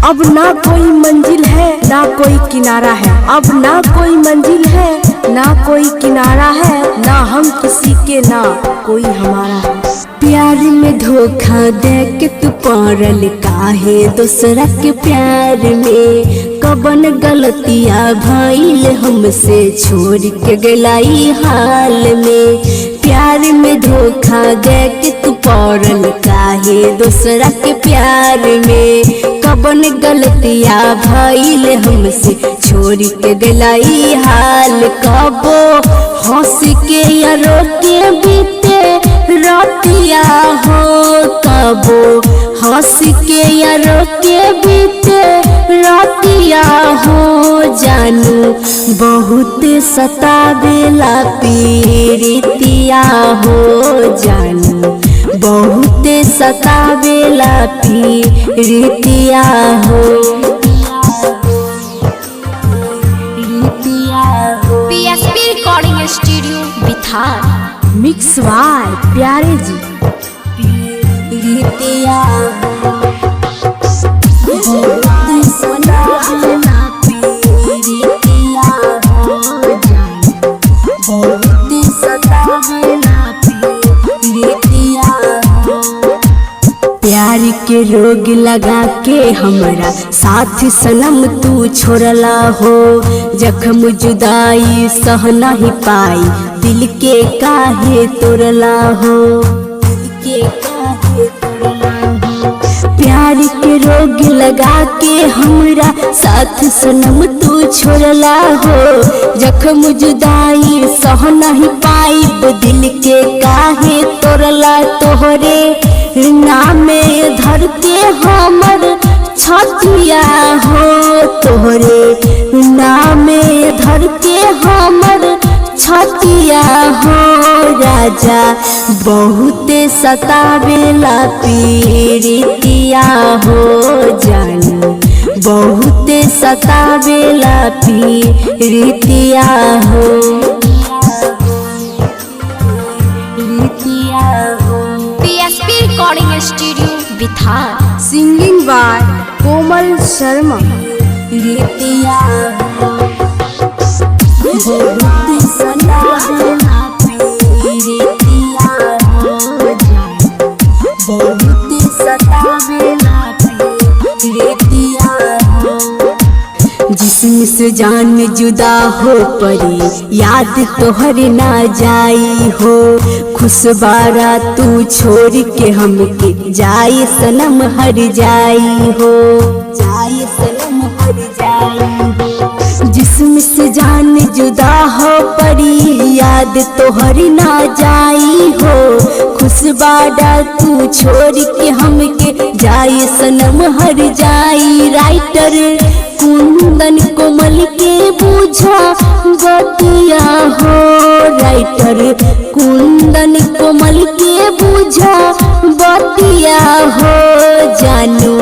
अब ना कोई मंजिल है ना कोई किनारा है, अब ना कोई मंजिल है ना कोई किनारा है, ना हम किसी के ना कोई हमारा है। प्यार में धोखा दे के तू पड़ल काहे दूसरा के प्यार में, कबन गलतियाँ भइल हमसे छोड़ के गलाई हाल में। प्यार में धोखा दे के तू पड़ल काहे दूसरा के प्यार में, कबन गलतियाँ भइल हमसे छोड़ के गलाई हाल। कबो हंस के या रो के बीते रतिया हो, कबो हंस के या रो के बीते रतिया हो, जानू बहुत सतावेला पीरितिया हो, जानू बहुत सतावेला पीरितिया हो। PSP recording studio Bithar, mix by Pyare ji. पीरितिया प्यार के रोग लगा के हमरा साथ सनम तू छोड़ला हो, जख्म जुदाई सह नहीं पाई दिल के काहे तोड़ला हो, दिल के काहे तोड़ला हो। प्यार के रोग लगा के हमरा साथ सनम तू छोड़ला हो, जख्म जुदाई सह नहीं पाई दिल के काहे तोड़ला। तोहरे नामे धर के हमर छतिया हो, तोहरे नामे धर के हमर छतिया हो, राजा बहुत सतावेला पीरितिया हो, जानू बहुत सतावेला पीरितिया हो। PSP recording studio Bithar, singing by Komal Sharma. पीरितिया बहुत सतावेला पीरितिया हो, बहुत सतावेला पीरितिया हो। जिस्म से जान जुदा हो पड़ी याद तोहर ना जाई हो, खुशबारा तू छोड़ के हमके जाए सनम हर जाई हो, जाए सनम हर जाई हो। जिस्म से जान जुदा हो पड़ी याद तोहर ना जाई हो, खुशबारा तू छोड़ के हमके जाए सनम हर जाई। राइटर कुंदन कोमल के बुझा बतिया हो, राइटर कुंदन कोमल के बुझा बतिया हो, जानू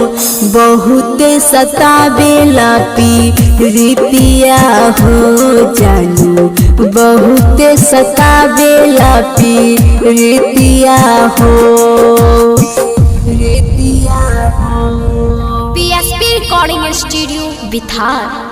बहुत सतावेला पीरितिया हो, जानू बहुत सतावेला पीरितिया हो, पीरितिया हो। PSP recording studio बिथार।